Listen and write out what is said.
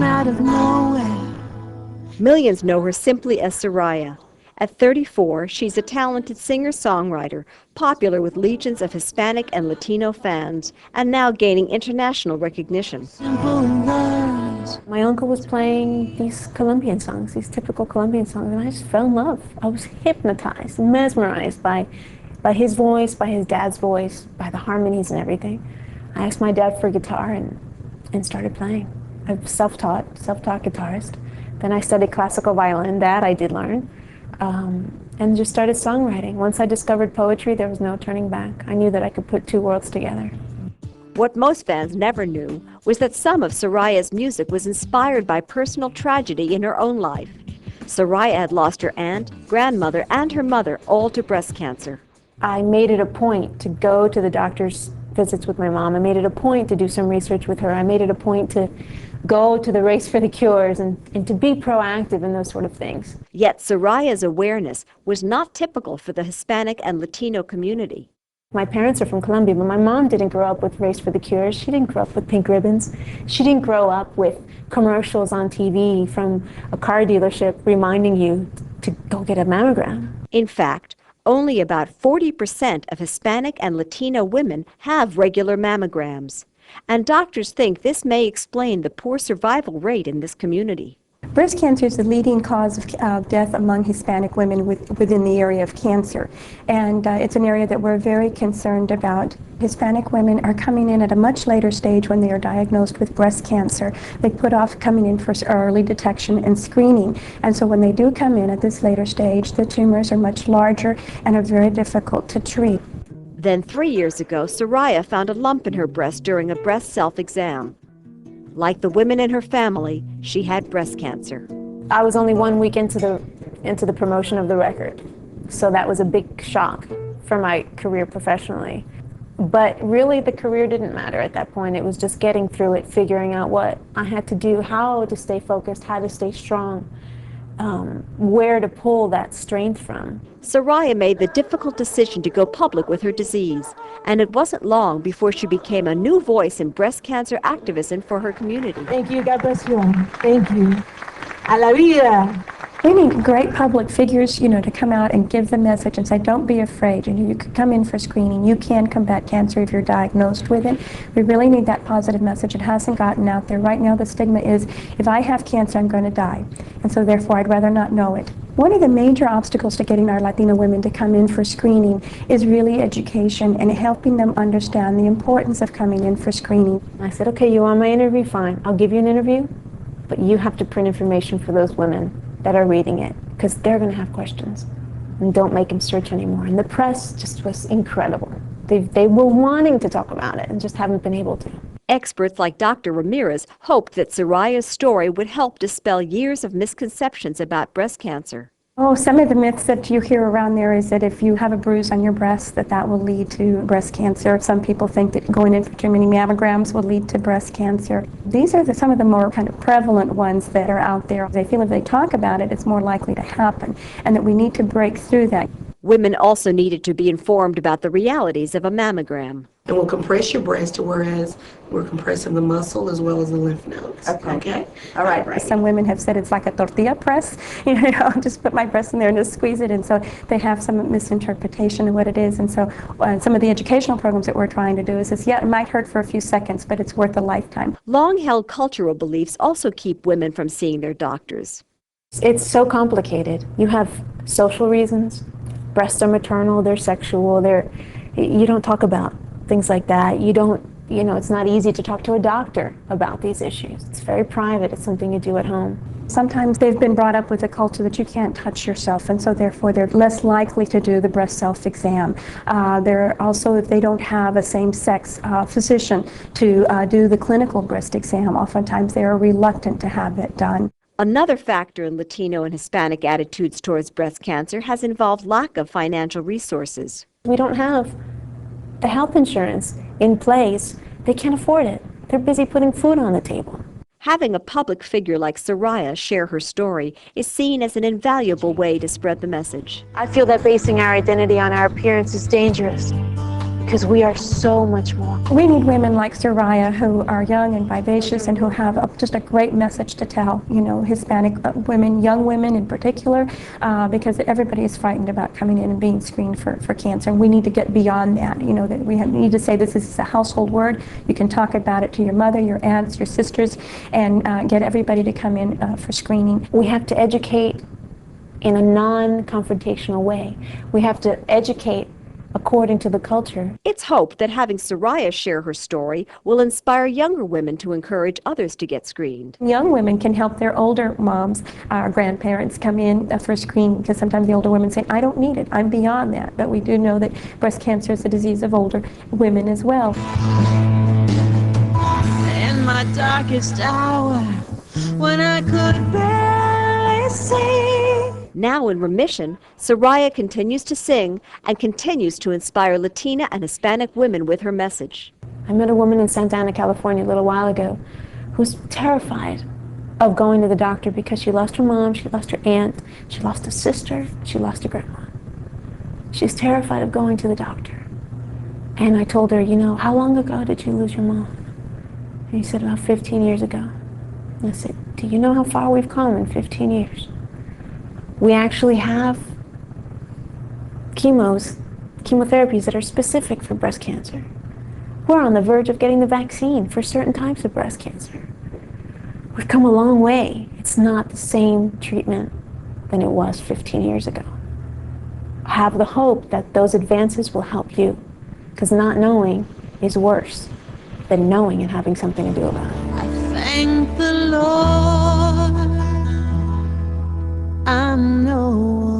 out of nowhere. Millions know her simply as Soraya. At 34, she's a talented singer-songwriter, popular with legions of Hispanic and Latino fans, and now gaining international recognition. Simple words. My uncle was playing these Colombian songs, these typical Colombian songs, and I just fell in love. I was hypnotized, mesmerized by his voice, by his dad's voice, by the harmonies and everything. I asked my dad for a guitar and started playing. I'm self-taught guitarist. Then I studied classical violin, that I did learn, and just started songwriting. Once I discovered poetry, there was no turning back. I knew that I could put two worlds together. What most fans never knew was that some of Soraya's music was inspired by personal tragedy in her own life. Soraya had lost her aunt, grandmother, and her mother, all to breast cancer. I made it a point to go to the doctor's visits with my mom. I made it a point to do some research with her. I made it a point to go to the Race for the Cures and to be proactive in those sort of things. Yet Soraya's awareness was not typical for the Hispanic and Latino community. My parents are from Colombia, but my mom didn't grow up with Race for the Cures. She didn't grow up with pink ribbons. She didn't grow up with commercials on TV from a car dealership reminding you to go get a mammogram. In fact, only about 40% of Hispanic and Latino women have regular mammograms. And doctors think this may explain the poor survival rate in this community. Breast cancer is the leading cause of death among Hispanic women within the area of cancer. And it's an area that we're very concerned about. Hispanic women are coming in at a much later stage when they are diagnosed with breast cancer. They put off coming in for early detection and screening. And so when they do come in at this later stage, the tumors are much larger and are very difficult to treat. Then 3 years ago, Soraya found a lump in her breast during a breast self-exam. Like the women in her family, she had breast cancer. I was only 1 week into the promotion of the record, so that was a big shock for my career professionally. But really the career didn't matter at that point. It was just getting through it, figuring out what I had to do, how to stay focused, how to stay strong, where to pull that strength from. Soraya made the difficult decision to go public with her disease, and it wasn't long before she became a new voice in breast cancer activism for her community. Thank you. God bless you all. Thank you. A la vida. We need great public figures, to come out and give the message and say, don't be afraid. You could come in for screening. You can combat cancer if you're diagnosed with it. We really need that positive message. It hasn't gotten out there. Right now, the stigma is, if I have cancer, I'm going to die. And so therefore, I'd rather not know it. One of the major obstacles to getting our Latino women to come in for screening is really education and helping them understand the importance of coming in for screening. I said, okay, you want my interview? Fine. I'll give you an interview, but you have to print information for those women that are reading it, because they're going to have questions, and don't make them search anymore. And the press just was incredible. They were wanting to talk about it and just haven't been able to. Experts like Dr. Ramirez hoped that Soraya's story would help dispel years of misconceptions about breast cancer. Oh, some of the myths that you hear around there is that if you have a bruise on your breast, that will lead to breast cancer. Some people think that going in for too many mammograms will lead to breast cancer. These are some of the more kind of prevalent ones that are out there. They feel if they talk about it, it's more likely to happen, and that we need to break through that. Women also needed to be informed about the realities of a mammogram. And we'll compress your breast, whereas we're compressing the muscle as well as the lymph nodes. Okay? All right. Some women have said it's like a tortilla press. Just put my breast in there and just squeeze it. And so they have some misinterpretation of what it is. And so some of the educational programs that we're trying to do is this, yeah, it might hurt for a few seconds, but it's worth a lifetime. Long-held cultural beliefs also keep women from seeing their doctors. It's so complicated. You have social reasons. Breasts are maternal, they're sexual, you don't talk about things like that. It's not easy to talk to a doctor about these issues. It's very private. It's something you do at home. Sometimes they've been brought up with a culture that you can't touch yourself, and so therefore they're less likely to do the breast self-exam. They're also, if they don't have a same-sex physician to do the clinical breast exam, oftentimes they are reluctant to have it done. Another factor in Latino and Hispanic attitudes towards breast cancer has involved lack of financial resources. We don't have the health insurance in place. They can't afford it. They're busy putting food on the table. Having a public figure like Soraya share her story is seen as an invaluable way to spread the message. I feel that basing our identity on our appearance is dangerous. because we are so much more. We need women like Soraya who are young and vivacious and who have just a great message to tell, you know, Hispanic women, young women in particular, because everybody is frightened about coming in and being screened for cancer. And we need to get beyond that, you know, that need to say this is a household word. You can talk about it to your mother, your aunts, your sisters, and get everybody to come in for screening. We have to educate in a non-confrontational way. We have to educate according to the culture. It's hoped that having Soraya share her story will inspire younger women to encourage others to get screened. Young women can help their older moms or grandparents come in for screening, because sometimes the older women say, I don't need it, I'm beyond that. But we do know that breast cancer is a disease of older women as well. In my darkest hour, when I could barely see. Now in remission, Soraya continues to sing and continues to inspire Latina and Hispanic women with her message. I met a woman in Santa Ana, California a little while ago who's terrified of going to the doctor because she lost her mom, she lost her aunt, she lost a sister, she lost a grandma. She's terrified of going to the doctor. And I told her, you know, how long ago did you lose your mom? And he said, about 15 years ago. And I said, do you know how far we've come in 15 years? We actually have chemotherapies that are specific for breast cancer. We're on the verge of getting the vaccine for certain types of breast cancer. We've come a long way. It's not the same treatment than it was 15 years ago. I have the hope that those advances will help you, because not knowing is worse than knowing and having something to do about it. I thank the Lord, I know